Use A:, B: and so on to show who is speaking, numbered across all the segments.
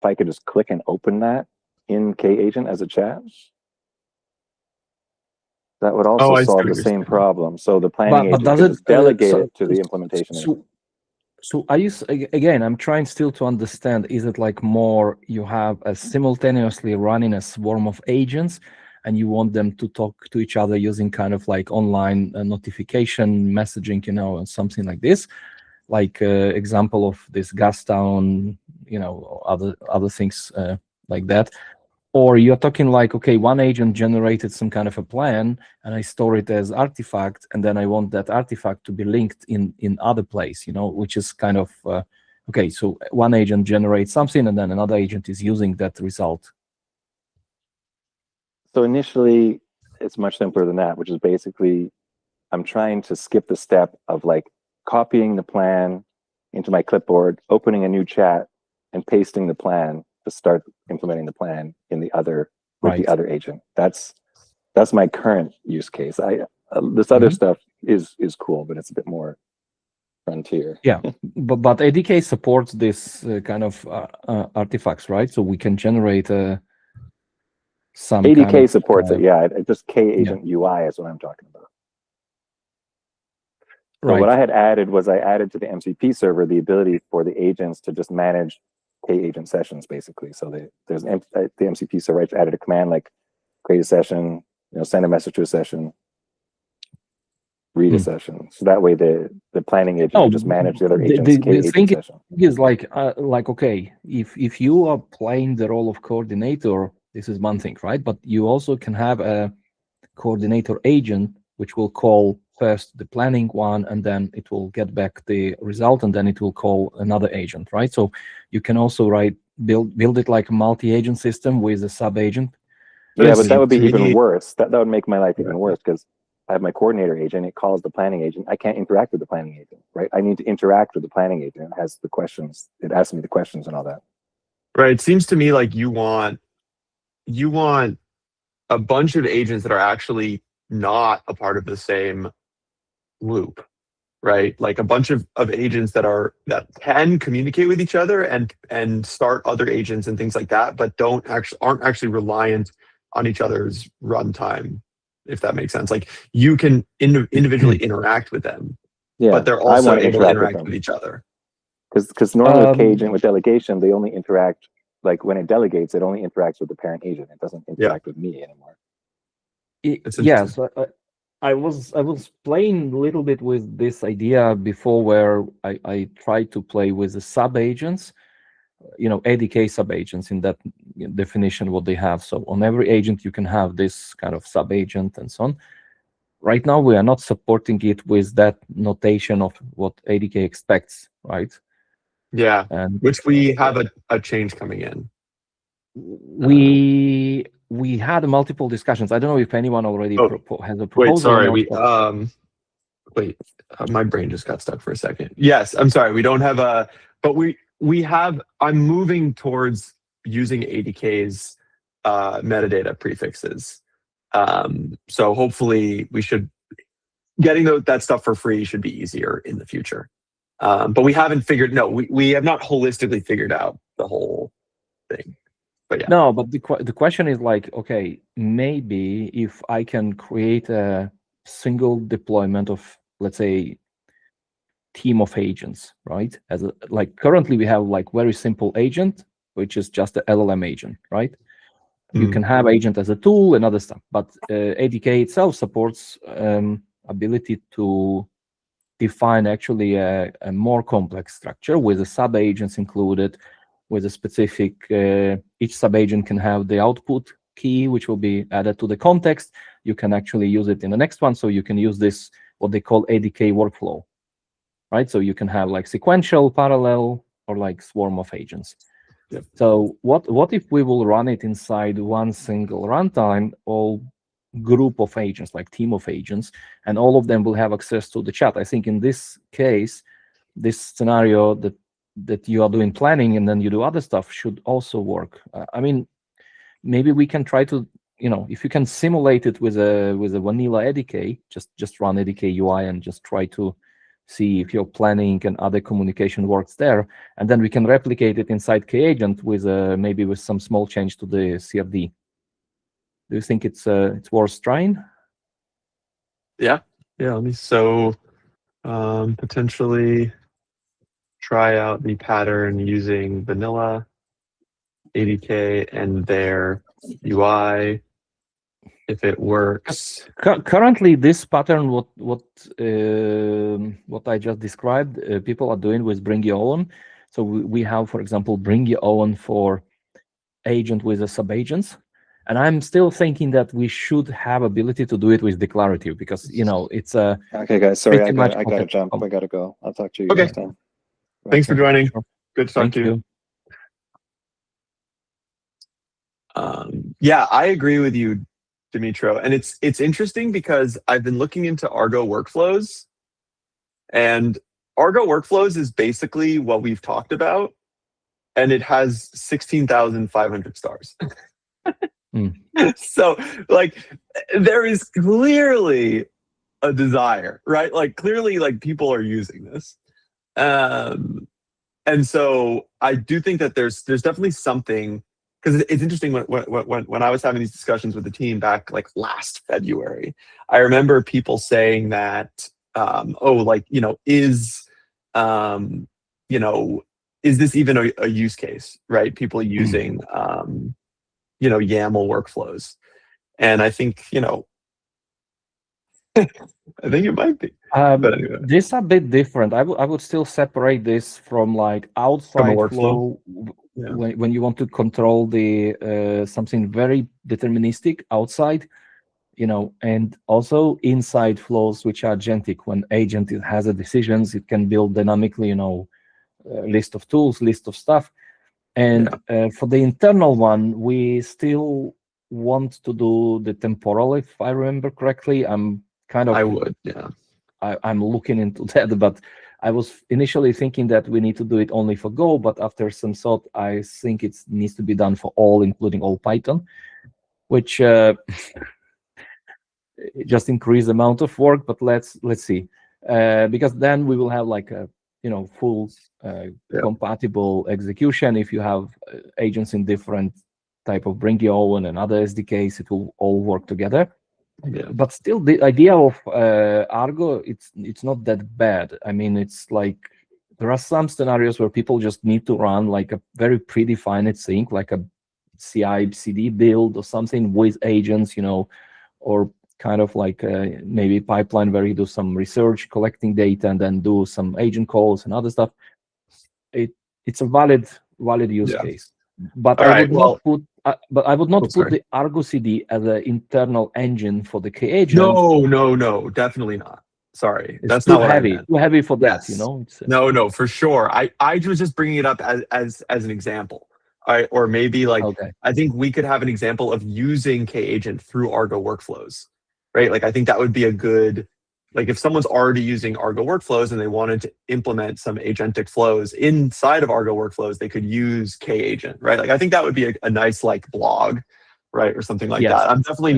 A: if I could just click and open that in Kagent as a chat, that would also
B: I see
A: solve
B: what
A: the
B: you're
A: same
B: saying.
A: problem. So the planning
C: But
A: agent
C: does
A: could
C: it
A: just delegate
C: so
A: it to the implementation agent.
C: so are you again? I'm trying still to understand. Is it like more you have a simultaneously running a swarm of agents, and you want them to talk to each other using kind of like online notification messaging, and something like this, like example of this gas town, other things like that. Or you're talking like, okay, one agent generated some kind of a plan and I store it as artifact, and then I want that artifact to be linked in other place, which is kind of, okay, so one agent generates something and then another agent is using that result.
A: So initially, it's much simpler than that, which is basically, I'm trying to skip the step of like copying the plan into my clipboard, opening a new chat, and pasting the plan to start implementing the plan in the other with the other agent. That's my current use case. This other stuff is cool, but it's a bit more frontier.
C: Yeah, but ADK supports this kind of artifacts, right? So we can generate some
A: ADK
C: kind of,
A: supports it. Yeah, just Kagent UI is what I'm talking about. So what I had added was I added to the MCP server the ability for the agents to just manage Kagent sessions, basically. So there's the MCP server. I added a command like create a session, send a message to a session, read a session. So that way the planning agent can just manage the other agents' Kagent session.
C: The thing is like okay, if you are playing the role of coordinator, this is one thing, right? But you also can have a coordinator agent which will call first the planning one, and then it will get back the result, and then it will call another agent, right? So you can also build it like a multi-agent system with a sub-agent.
A: Yeah, but that would be even worse. That would make my life even worse, because I have my coordinator agent, it calls the planning agent. I can't interact with the planning agent, right? I need to interact with the planning agent. It has the questions. It asks me the questions and all that.
B: Right. It seems to me like you want a bunch of agents that are actually not a part of the same loop, right? Like a bunch of agents that can communicate with each other and start other agents and things like that, but aren't actually reliant on each other's runtime, if that makes sense. Like you can individually interact with them, but they're also able to interact with each other.
A: Because normally with Kagent, with delegation, they only interact, like when it delegates, it only interacts with the parent agent. It doesn't interact with me anymore.
C: Yes, I was playing a little bit with this idea before, where I tried to play with the sub agents, ADK sub agents in that definition what they have. So on every agent you can have this kind of sub agent and so on. Right now we are not supporting it with that notation of what ADK expects, right?
B: Yeah, and which we have a change coming in.
C: We had multiple discussions. I don't know if anyone already has a proposal.
B: Wait, sorry. My brain just got stuck for a second. Yes, I'm sorry. We don't have but we have. I'm moving towards using ADK's metadata prefixes. So hopefully we should getting that stuff for free should be easier in the future. But we haven't figured. No, we have not holistically figured out the whole thing. But yeah.
C: No, but the question is like, okay, maybe if I can create a single deployment of, let's say, team of agents, right? Like currently we have like very simple agent, which is just the LLM agent, right? You can have agent as a tool and other stuff, but ADK itself supports ability to define actually a more complex structure with the sub agents included, with a specific, each sub-agent can have the output key, which will be added to the context. You can actually use it in the next one. So you can use this, what they call ADK workflow, right? So you can have like sequential, parallel, or like swarm of agents.
B: Yep.
C: So what if we will run it inside one single runtime, all group of agents, like team of agents, and all of them will have access to the chat? I think in this case, this scenario that you are doing planning and then you do other stuff should also work. I mean, maybe we can try to, if you can simulate it with a vanilla ADK, just run ADK UI and just try to see if your planning and other communication works there, and then we can replicate it inside Kagent with maybe with some small change to the CRD. Do you think it's worth trying?
B: Yeah. Let me potentially try out the pattern using vanilla ADK and their UI if it works.
C: Currently, this pattern, what I just described, people are doing with bring your own. So we have, for example, bring your own for agent with a sub-agents. And I'm still thinking that we should have ability to do it with declarative, because it's a
A: Okay, guys. Sorry, I
C: pretty
A: gotta
C: much
A: jump. I gotta go. I'll talk to you
B: Okay.
A: next time.
B: Thanks for joining.
C: Sure.
B: Good to talk
C: Thank
B: to you.
C: you.
B: Yeah, I agree with you, Dimitro. And it's interesting because I've been looking into Argo workflows, and Argo workflows is basically what we've talked about, and it has 16,500 stars. So, like, there is clearly a desire, right? Like, clearly, like, people are using this. And so I do think that there's definitely something, because it's interesting when I was having these discussions with the team back like last February, I remember people saying that, is this even a use case, right? People using, YAML workflows. And I think, I think it might be. But anyway.
C: This is a bit different. I would still separate this from like outside
B: workflow.
C: flow. When you want to control the something very deterministic outside, and also inside flows which are agentic. When agent has a decisions, it can build dynamically, list of tools, list of stuff. And for the internal one, we still want to do the temporal, if I remember correctly. I'm kind of.
B: I would, yeah.
C: I'm looking into that, but I was initially thinking that we need to do it only for Go, but after some thought, I think it needs to be done for all, including all Python, which just increase the amount of work. But let's see, because then we will have like a full compatible execution. If you have agents in different type of bring your own and other SDKs, it will all work together.
B: Yeah.
C: But still, the idea of Argo, it's not that bad. I mean, it's like there are some scenarios where people just need to run like a very predefined thing, like a CI/CD build or something with agents, or kind of like maybe pipeline where you do some research, collecting data, and then do some agent calls and other stuff. It's a valid use case. But I would not put the Argo CD as an internal engine for the Kagent.
B: No, definitely not. Sorry, that's not what I meant.
C: Too heavy for that,
B: It's, no, for sure. I was just bringing it up as an example. Or maybe like I think we could have an example of using Kagent through Argo workflows, right? Like I think that would be a good. Like if someone's already using Argo workflows and they wanted to implement some agentic flows inside of Argo workflows, they could use Kagent, right? Like I think that would be a nice like blog, right, or something like that. I'm definitely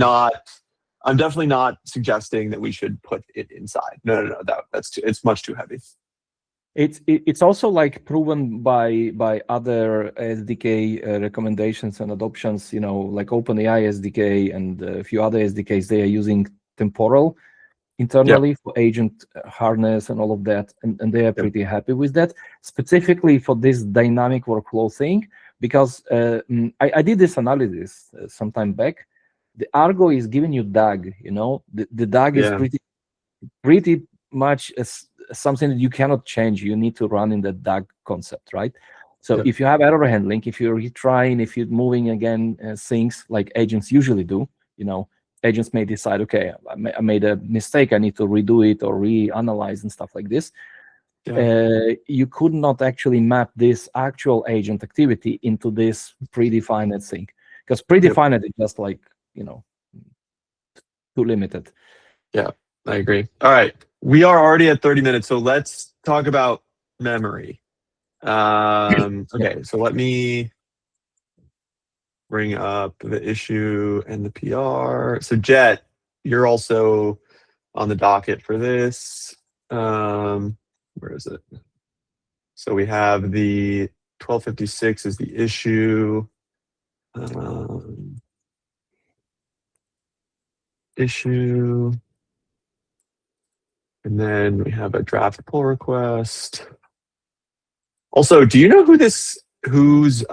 B: not suggesting that we should put it inside. No. It's much too heavy.
C: It's also like proven by other SDK recommendations and adoptions. Like OpenAI SDK and a few other SDKs. They are using temporal internally for agent harness and all of that, and they are pretty happy with that, specifically for this dynamic workflow thing, because I did this analysis some time back. The Argo is giving you DAG, the DAG is pretty much something that you cannot change. You need to run in the DAG concept, right? So if you have error handling, if you're retrying, if you're moving again things like agents usually do, agents may decide, okay, I made a mistake, I need to redo it or reanalyze and stuff like this. You could not actually map this actual agent activity into this predefined thing, because predefined is just like, too limited.
B: Yeah, I agree. All right, we are already at 30 minutes, so let's talk about memory. Okay, so let me bring up the issue and the PR. So Jet, you're also on the docket for this. Where is it? So we have the 1256 is the issue. Issue. And then we have a draft pull request. Also, do you know who's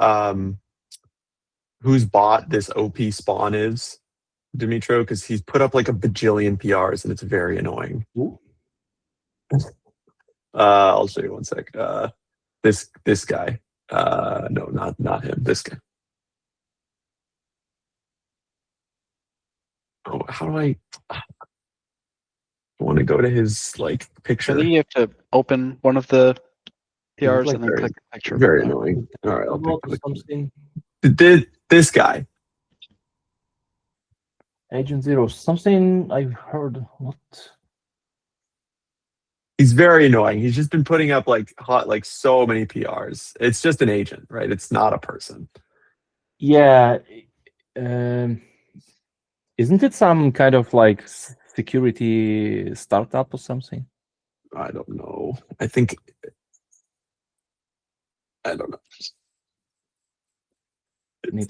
B: bought this OP spawn is, Dimitro? Because he's put up like a bajillion PRs and it's very annoying. I'll show you one sec. This guy. No, not him. This guy. Oh, how do I want to go to his like picture?
D: I think you have to open one of the PRs
C: like
D: and then click the picture.
B: Very annoying. All right, I'll
C: About
B: click
C: something.
B: this guy.
C: Agent Zero. Something I've heard. What?
B: He's very annoying. He's just been putting up like so many PRs. It's just an agent, right? It's not a person.
C: Yeah. Isn't it some kind of like security startup or something?
B: I don't know. I don't know.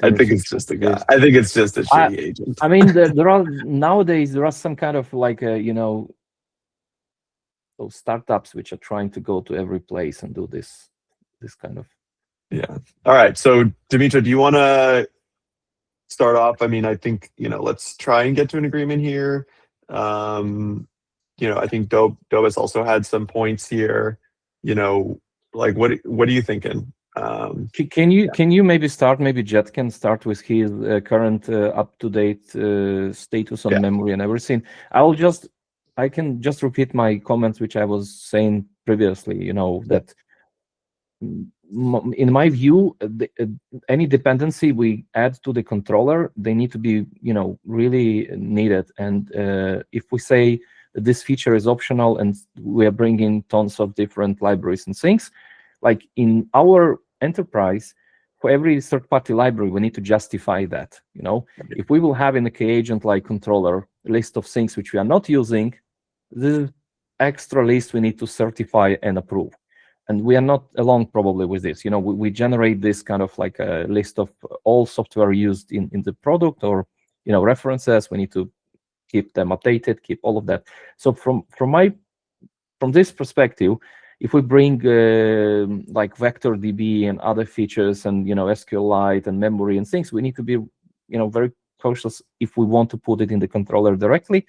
B: I think it's just a guy. I think it's just a shitty agent.
C: I mean, there are nowadays some kind of like those startups which are trying to go to every place and do this kind of.
B: Yeah. All right. So Dimitra, do you want to start off? I mean, I think let's try and get to an agreement here. I think Dobas also had some points here. Like what are you thinking?
C: Can you maybe start? Maybe Jet can start with his current up-to-date status on memory and everything. I can just repeat my comments which I was saying previously. That in my view, any dependency we add to the controller, they need to be really needed. And if we say that this feature is optional and we are bringing tons of different libraries and things, like in our enterprise, for every third-party library, we need to justify that. If we will have in a Kagent like controller a list of things which we are not using, this extra list we need to certify and approve. And we are not alone probably with this. We generate this kind of like a list of all software used in the product or references. We need to keep them updated, keep all of that. So from this perspective, if we bring like vector DB and other features and SQLite and memory and things, we need to be very cautious if we want to put it in the controller directly,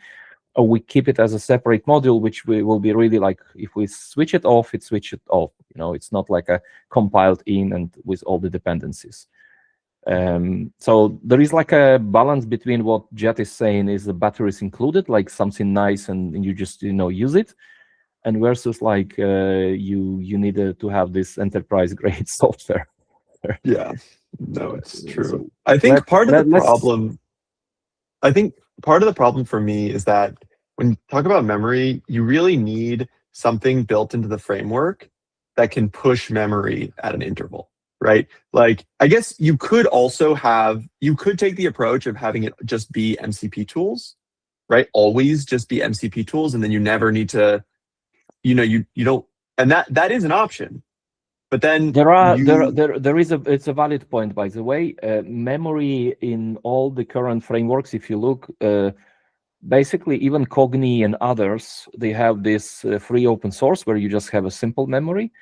C: or we keep it as a separate module, which we will be really like if we switch it off, it's it's not like a compiled in and with all the dependencies. So there is like a balance between what Jet is saying is the batteries included, like something nice and you just use it, and versus like you need to have this enterprise grade software.
B: Yeah, no, it's true. I think part of the problem for me is that when you talk about memory, you really need something built into the framework that can push memory at an interval, right? Like, I guess you could take the approach of having it just be MCP tools, right? Always just be MCP tools, and then you never need to, you don't, and that is an option. But then
C: it's a valid point, by the way. Memory in all the current frameworks, if you look, basically even Cogni and others, they have this free open source where you just have a simple memory.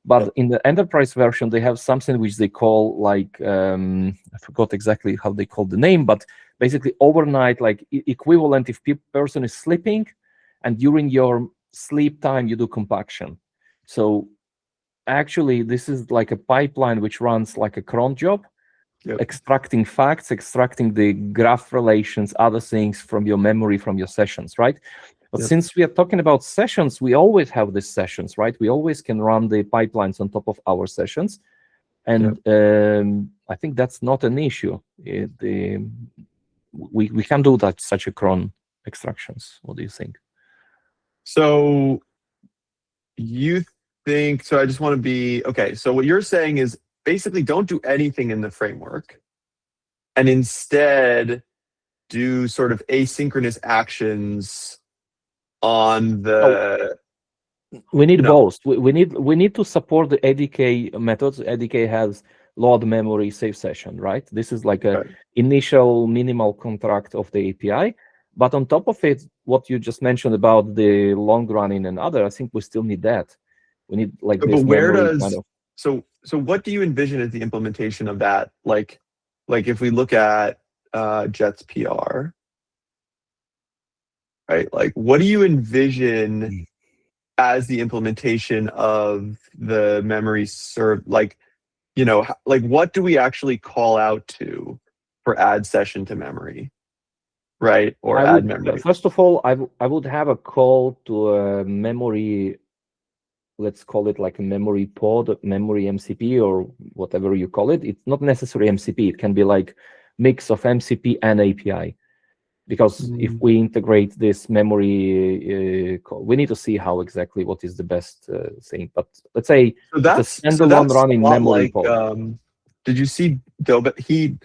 C: But in the enterprise version, they have something which they call like, I forgot exactly how they call the name, but basically overnight, like equivalent if person is sleeping and during your sleep time, you do compaction. So actually, this is like a pipeline which runs like a cron job, extracting facts, extracting the graph relations, other things from your memory, from your sessions, right? But since we are talking about sessions, we always have these sessions, right? We always can run the pipelines on top of our sessions. And I think that's not an issue. We can do that, such a cron extractions. What do you think?
B: So you think, so I just want to be, okay, so what you're saying is basically don't do anything in the framework and instead do sort of asynchronous actions on the
C: We need
B: No.
C: both. We need to support the ADK methods. ADK has load memory save session, right? This is like a
B: Right.
C: initial minimal contract of the API. But on top of it, what you just mentioned about the long running and other, I think we still need that. We need like
B: But
C: this
B: where
C: memory
B: does
C: kind of.
B: so what do you envision as the implementation of that? Like if we look at Jet's PR, right? Like what do you envision as the implementation of the memory serve? Like, like what do we actually call out to for add session to memory, right? Or
C: I
B: add
C: would
B: memory.
C: first of all, I would have a call to a memory. Let's call it like a memory pod, memory MCP, or whatever you call it. It's not necessarily MCP. It can be like mix of MCP and API. Because if we integrate this memory, we need to see how exactly what is the best thing. But let's say
B: So that's
C: it's a standalone
B: a
C: running
B: lot
C: memory
B: like.
C: pod.
B: Did you see Dobe?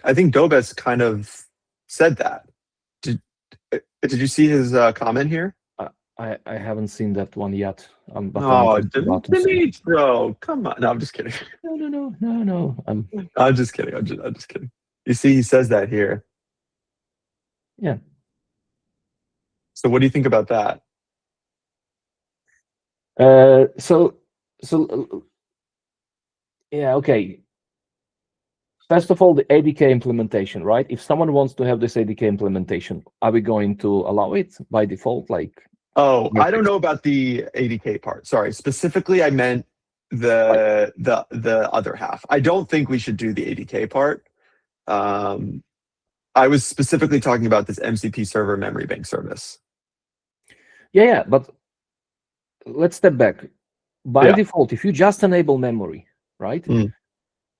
B: I think Dobes kind of said that. Did you see his comment here?
C: I haven't seen that one yet. But
B: Oh,
C: I'm just about to see.
B: Dimitro, come on! No, I'm just kidding.
C: No.
B: I'm just kidding. I'm just kidding. You see, he says that here.
C: Yeah.
B: So, what do you think about that?
C: So yeah, okay. First of all, the ADK implementation, right? If someone wants to have this ADK implementation, are we going to allow it by default? Like,
B: Oh, I don't know about the ADK part. Sorry, specifically, I meant the other half. I don't think we should do the ADK part. I was specifically talking about this MCP server memory bank service.
C: yeah, but let's step back. By default, if you just enable memory, right?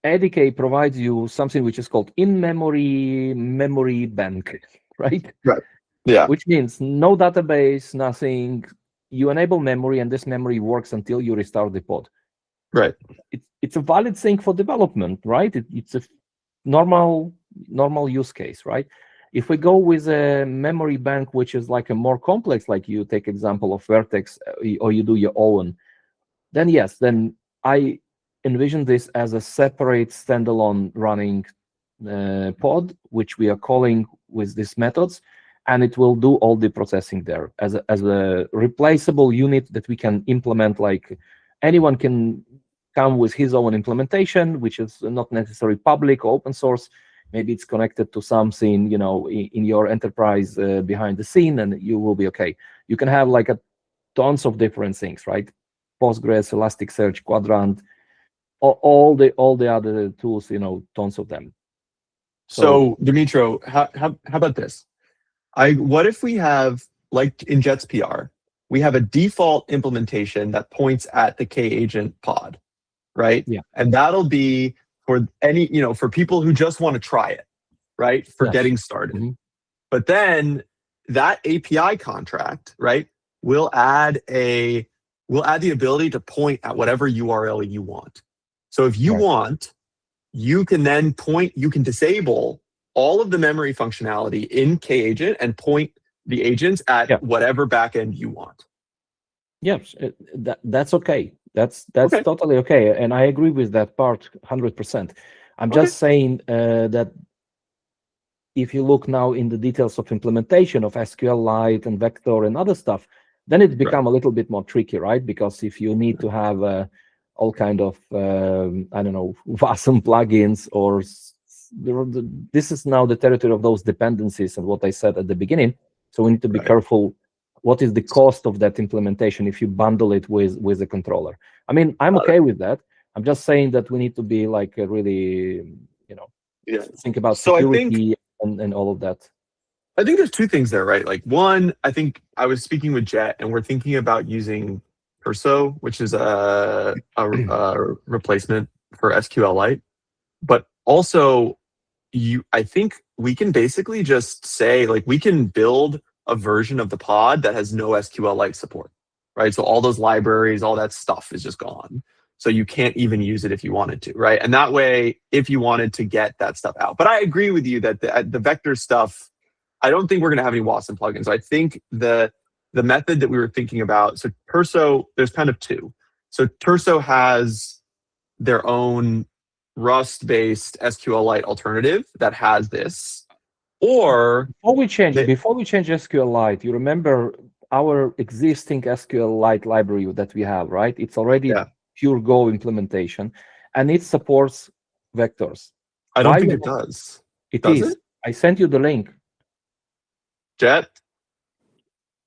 C: ADK provides you something which is called in-memory memory bank, right?
B: Right. Yeah.
C: Which means no database, nothing. You enable memory, and this memory works until you restart the pod.
B: Right.
C: It's a valid thing for development, right? It's a normal use case, right? If we go with a memory bank, which is like a more complex, like you take example of Vertex, or you do your own, then yes, then I envision this as a separate standalone running pod, which we are calling with these methods, and it will do all the processing there as a replaceable unit that we can implement. Like anyone can come with his own implementation, which is not necessarily public or open source. Maybe it's connected to something, in your enterprise behind the scene, and you will be okay. You can have like tons of different things, right? Postgres, Elasticsearch, Quadrant, all the other tools, tons of them.
B: So Dimitro, how about this? What if we have, like in Jet's PR, we have a default implementation that points at the Kagent pod, right?
C: Yeah.
B: And that'll be for any, for people who just want to try it, right? For getting started.
C: Mm-hmm.
B: But then that API contract, right, will add the ability to point at whatever URL you want. So if you want, you can then you can disable all of the memory functionality in Kagent and point the agents at whatever backend you want.
C: Yes, that's okay. That's totally okay. And I agree with that part 100%. I'm just saying that if you look now in the details of implementation of SQLite and Vector and other stuff, then it become a little bit more tricky, right? Because if you need to have all kind of, WASM plugins, or this is now the territory of those dependencies and what I said at the beginning. So we need to be careful. What is the cost of that implementation if you bundle it with a controller? I mean, I'm okay with that. I'm just saying that we need to be like really, think about security and all of that.
B: I think there's two things there, right? Like one, I think I was speaking with Jet, and we're thinking about using Perso, which is a replacement for SQLite. But also, I think we can basically just say, like, we can build a version of the pod that has no SQLite support, right? So all those libraries, all that stuff is just gone. So you can't even use it if you wanted to, right? And that way, if you wanted to get that stuff out. But I agree with you that the vector stuff, I don't think we're going to have any WASM plugins. I think the the method that we were thinking about, so Terso, there's kind of two. So Terso has their own Rust-based SQLite alternative that has this, or
C: Before we change
B: they-
C: SQLite, you remember our existing SQLite library that we have, right? It's already
B: Yeah.
C: pure Go implementation, and it supports vectors.
B: I don't
C: Why
B: think
C: we-
B: it does.
C: It
B: Does
C: is.
B: it?
C: I sent you the link.
B: Jet?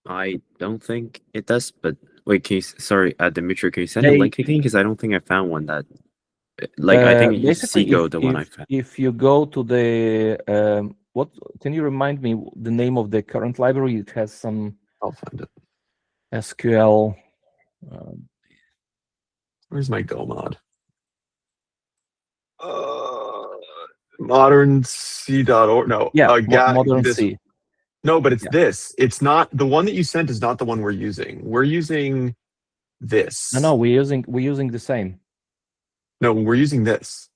E: I don't think it does, but wait, sorry, Dimitri, can you send a
C: They-
E: link again? Because I don't think I found one that, like, I think it's
C: basically,
E: Seago, the one I found.
C: if you go to the what can you remind me the name of the current library? It has some
B: I'll find it.
C: SQL.
B: Where's my Go mod? Modern C.org. No.
C: Yeah,
B: Gat,
C: modern
B: this,
C: C.
B: No, but it's
C: Yeah.
B: this. It's not the one that you sent is not the one we're using. We're using this.
C: No, we're using the same.
B: No, we're using this.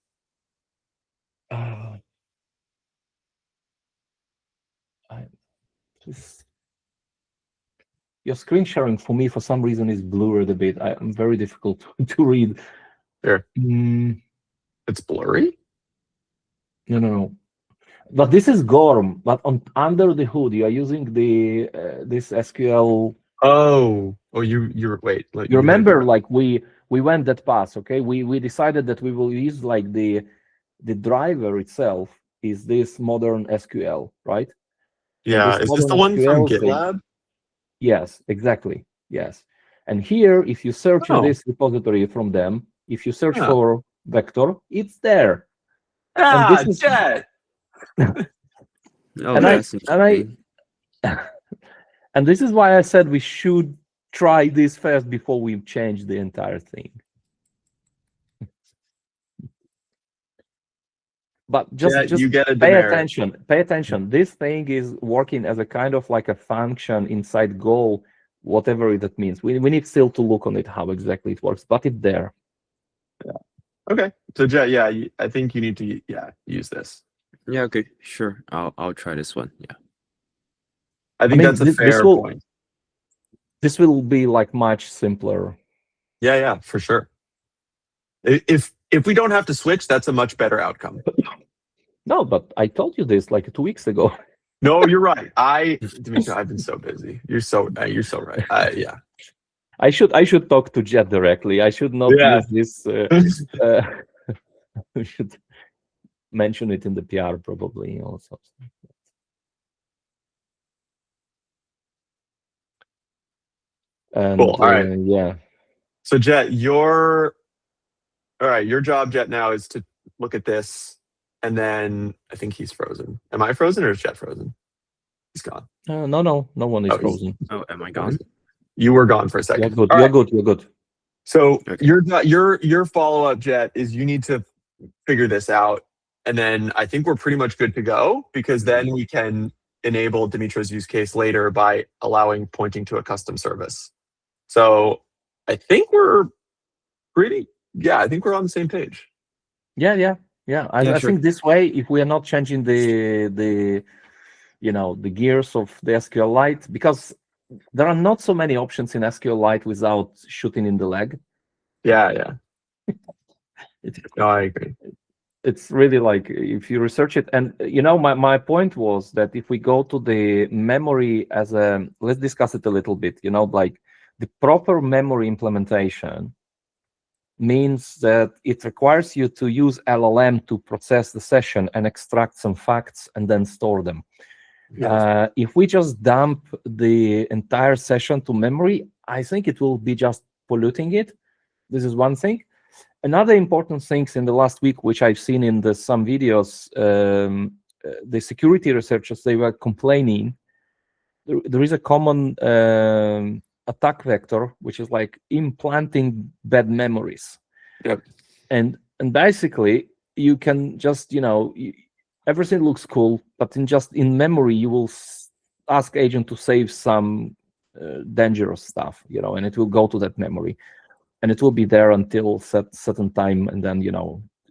C: Your screen sharing for me, for some reason, is blurred a bit. I'm very difficult to read.
B: There.
C: Mm,
B: It's blurry.
C: no. But this is Gorm. But under the hood, you are using the this SQL.
B: Oh, you're wait.
C: You remember, like we went that path. Okay, we decided that we will use like the driver itself is this modern SQL, right?
B: Yeah,
C: this
B: is this the
C: modern
B: one from
C: SQL thing-
B: GitLab?
C: Yes, exactly. Yes. And here, if you search in
B: Oh.
C: this repository from them, if you search
B: Ah.
C: for vector, it's there.
B: Ah,
C: this is-
B: Jet.
E: Oh,
C: and I-
E: that's
C: and I-
E: interesting.
C: And this is why I said we should try this first before we change the entire thing. But just
B: You get a
C: pay
B: demerit.
C: attention. Pay attention. This thing is working as a kind of like a function inside Go, whatever that means. We need still to look on it how exactly it works, but it's there.
B: Okay, so Jet, yeah, I think you need to use this.
E: Yeah, okay, sure. I'll try this one. Yeah.
B: I think
C: mean,
B: that's a
C: this
B: fair
C: will-
B: point.
C: This will be like much simpler.
B: Yeah, for sure. If we don't have to switch, that's a much better outcome.
C: No, but I told you this like 2 weeks ago.
B: No, you're right. Dimitri, I've been so busy. You're so right. Yeah.
C: I should talk to Jet directly. I should not
B: Yeah.
C: use this. We should mention it in the PR probably also. And
B: Cool, all right.
C: yeah.
B: So Jet, your job, Jet, now is to look at this, and then I think he's frozen. Am I frozen or is Jet frozen? He's gone.
C: No one is
B: Oh, he's-
C: frozen.
E: Oh, am I gone?
B: You were gone for a
C: You're
B: second.
C: good.
B: All
C: You're
B: right.
C: good. You're good.
B: So
E: Okay.
B: your follow-up, Jet, is you need to figure this out, and then I think we're pretty much good to go, because then we can enable Dimitri's use case later by allowing pointing to a custom service. So I think we're I think we're on the same page.
C: Yeah. I
E: Yeah, sure.
C: think this way, if we are not changing the gears of the SQLite, because there are not so many options in SQLite without shooting in the leg.
B: Yeah.
C: It,
B: No, I agree.
C: it's really like if you research it, and my point was that if we go to the memory as a, let's discuss it a little bit, like the proper memory implementation means that it requires you to use LLM to process the session and extract some facts and then store them. If we just dump the entire session to memory, I think it will be just polluting it. This is one thing. Another important thing in the last week, which I've seen in some videos, the security researchers, they were complaining. There is a common attack vector, which is like implanting bad memories.
B: Yep.
C: And basically, you can just, everything looks cool, but in memory, you will ask agent to save some dangerous stuff, and it will go to that memory. And it will be there until certain time, and then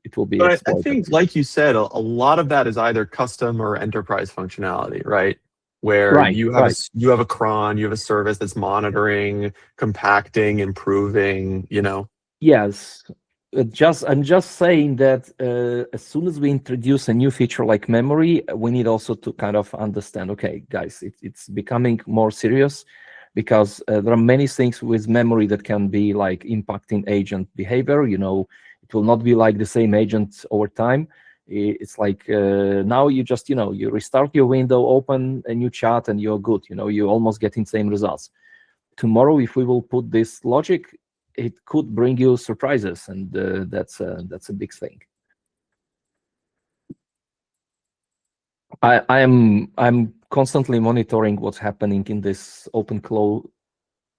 C: it will be
B: But I
C: exploited.
B: think, like you said, a lot of that is either custom or enterprise functionality, right? where
C: Right,
B: you have
C: right.
B: you have a cron, you have a service that's monitoring, compacting, improving.
C: Yes. I'm just saying that as soon as we introduce a new feature like memory, we need also to kind of understand, okay, guys, it's becoming more serious because there are many things with memory that can be like impacting agent behavior. It will not be like the same agent over time. It's like now you just, you restart your window, open a new chat, and you're good. You almost getting same results. Tomorrow, if we will put this logic, it could bring you surprises, and that's a big thing. I'm constantly monitoring what's happening in this OpenClaw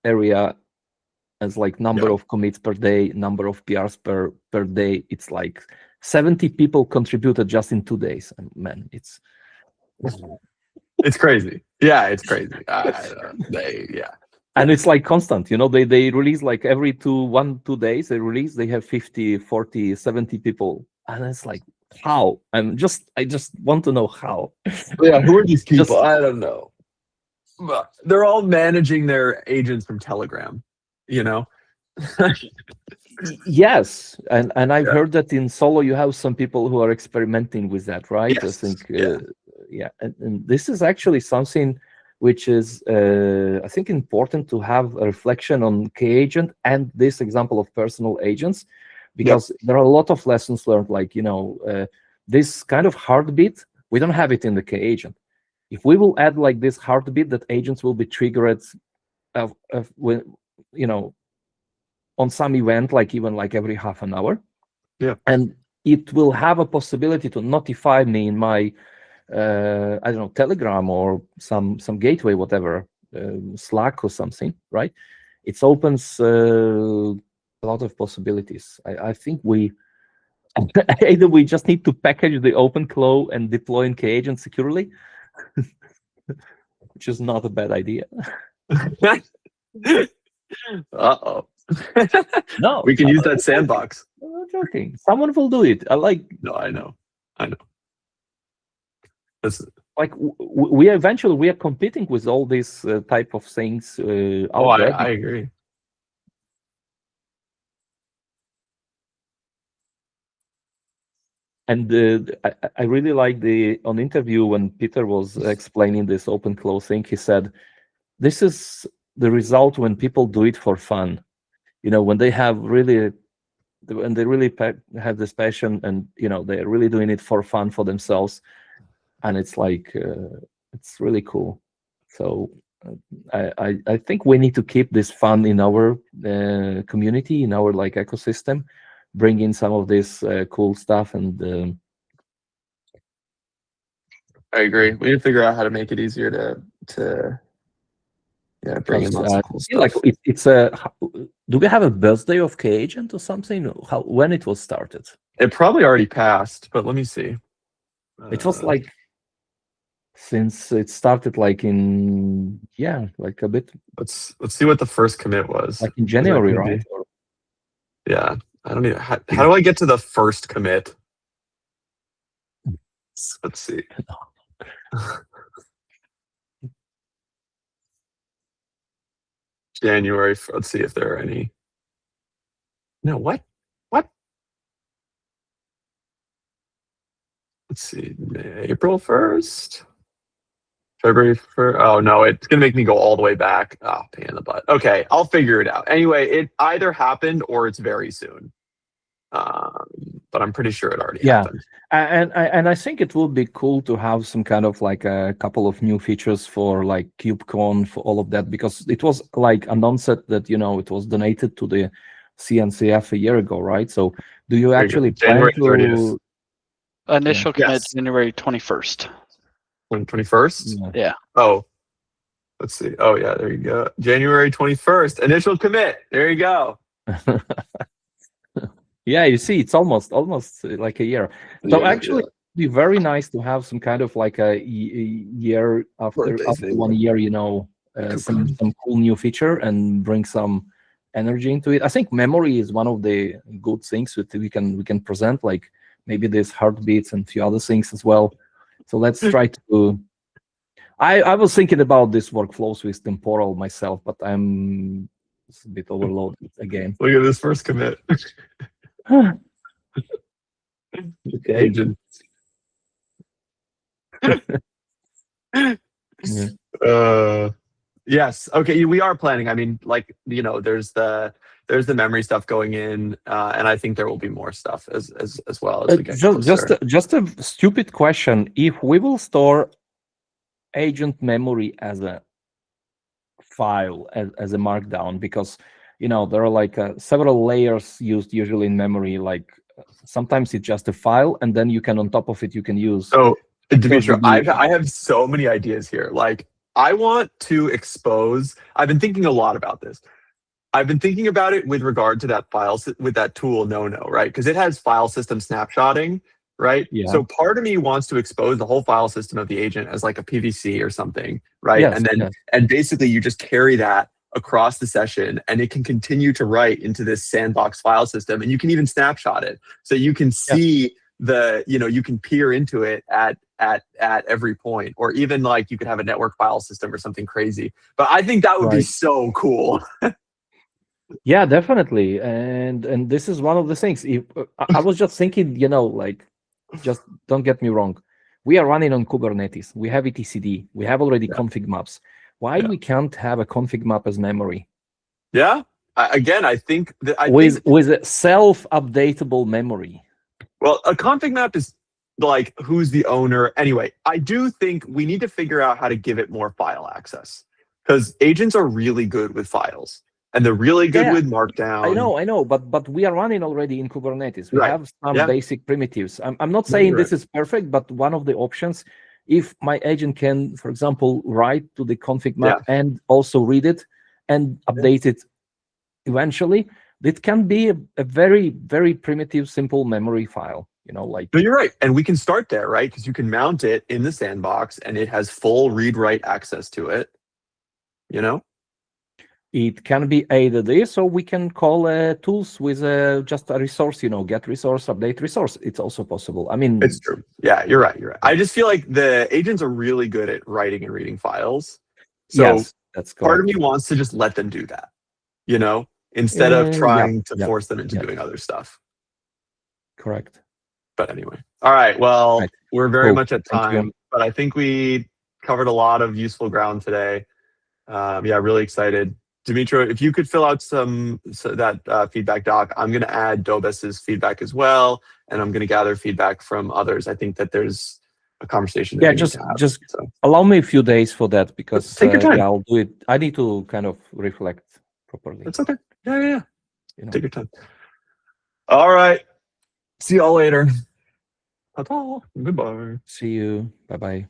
C: area as like number
B: Yeah.
C: of commits per day, number of PRs per day. It's like 70 people contributed just in 2 days. And man, it's
B: It's crazy. Yeah, it's crazy.
C: and it's like constant. They release like every 2 days they have 50, 40, 70 people, and it's like, how? I just want to know how.
B: Yeah, who are these people?
C: Just-
B: I don't know. But they're all managing their agents from Telegram,
C: Yes, and I've
B: Yeah.
C: heard that in Solo you have some people who are experimenting with that, right? I
B: Yes,
C: think,
B: yeah.
C: and this is actually something which is, I think, important to have a reflection on K-agent and this example of personal agents, because there are a lot of lessons learned, like, this kind of heartbeat, we don't have it in the K-agent. If we will add like this heartbeat that agents will be triggered when, on some event, like even like every half an hour.
B: Yeah.
C: And it will have a possibility to notify me in my, I don't know, Telegram or some gateway, whatever, Slack or something, right? It opens a lot of possibilities. I think either we just need to package the OpenClaw and deploy in Kagent securely, which is not a bad idea.
B: Uh-oh.
C: No,
B: We can use that sandbox.
C: I'm not joking. Someone will do it.
B: No, I know. That's
C: Like we are competing with all these type of things out there.
B: I agree.
C: And I really like on interview when Peter was explaining this OpenClaw thing, he said, this is the result when people do it for fun. When they really have this passion, and they're really doing it for fun for themselves, and it's like it's really cool. So I think we need to keep this fun in our community, in our like ecosystem, bring in some of this cool stuff, and
B: I agree. We need to figure out how to make it easier to bring in lots of cool stuff.
C: like it's a. Do we have a birthday of Kagent or something? When it was started?
B: It probably already passed, but let me see.
C: It was like, since it started like in, like a bit
B: Let's see what the first commit was.
C: like in January,
B: could be.
C: right?
B: Yeah, I don't even. How do I get to the first commit? Let's see. January. Let's see if there are any. No, what? Let's see. April 1st. February 1st. Oh no, it's gonna make me go all the way back. Oh, pain in the butt. Okay, I'll figure it out. Anyway, it either happened or it's very soon. But I'm pretty sure it already happened.
C: And I think it would be cool to have some kind of like a couple of new features for like KubeCon, for all of that, because it was like announced that it was donated to the CNCF a year ago, right? So do you actually plan
B: January
C: to
B: 30th.
D: Initial commit
B: Yes.
D: January 21st.
B: 21st?
D: Yeah.
B: Oh, let's see. Oh yeah, there you go. January 21st. Initial commit. There you go.
C: Yeah, you see, it's almost like a year. So actually, it'd be very nice to have some kind of like a year after 1 year, some cool new feature and bring some energy into it. I think memory is one of the good things that we can present, like maybe there's heartbeats and a few other things as well. So let's try to. I was thinking about this workflows with temporal myself, but I'm a bit overloaded again.
B: Look at this first commit.
C: Okay.
B: Agent.
C: Yeah.
B: Yes. Okay. We are planning. I mean, like, there's the memory stuff going in, and I think there will be more stuff as well as we get closer.
C: Just a stupid question. If we will store agent memory as a file, as a markdown, because there are like several layers used usually in memory, like sometimes it's just a file, and then you can, on top of it, you can use.
B: So, Dimitri,
C: vectors
B: I have so many ideas here. Like, I want to expose. I've been thinking a lot about this. I've been thinking about it with regard to that with that tool, no, right? Because it has file system snapshotting, right?
C: Yeah.
B: So part of me wants to expose the whole file system of the agent as like a PVC or something, right?
C: Yes,
B: and then
C: yes.
B: and basically you just carry that across the session, and it can continue to write into this sandbox file system, and you can even snapshot it, so you can see you can peer into it at every point, or even like you could have a network file system or something crazy. But I think that would be
C: Right.
B: so cool.
C: Yeah, definitely. And this is one of the things. If I was just thinking, like, just don't get me wrong. We are running on Kubernetes. We have etcd. We have already config maps. Why we can't have a config map as memory?
B: Yeah. Again, I think that
C: with a self-updatable memory.
B: Well, a config map is like who's the owner. Anyway, I do think we need to figure out how to give it more file access, because agents are really good with files, and they're really good with Markdown.
C: I know, but we are running already in Kubernetes. We
B: Right.
C: have some basic primitives. I'm not saying this is perfect, but one of the options, if my agent can, for example, write to the config map and also read it and update it eventually, it can be a very, very primitive, simple memory file. Like.
B: No, you're right, and we can start there, right? Because you can mount it in the sandbox, and it has full read-write access to it.
C: It can be either this, or we can call tools with just a resource, get resource, update resource. It's also possible. I mean,
B: it's true. Yeah, you're right. I just feel like the agents are really good at writing and reading files. So
C: yes, that's correct.
B: Part of me wants to just let them do that, instead of trying to force them into doing other stuff.
C: Correct.
B: But anyway. All right. Well, we're very much at time, but I think we covered a lot of useful ground today. Really excited. Dimitri, if you could fill out that feedback doc, I'm going to add Dobes's feedback as well, and I'm going to gather feedback from others. I think that there's a conversation that we need to have,
C: just allow me a few days for that, because
B: take your time.
C: I'll do it. I need to kind of reflect properly.
B: That's okay. Yeah. Take your time. All right. See y'all later. Ta-ta. Goodbye.
C: See you. Bye-bye.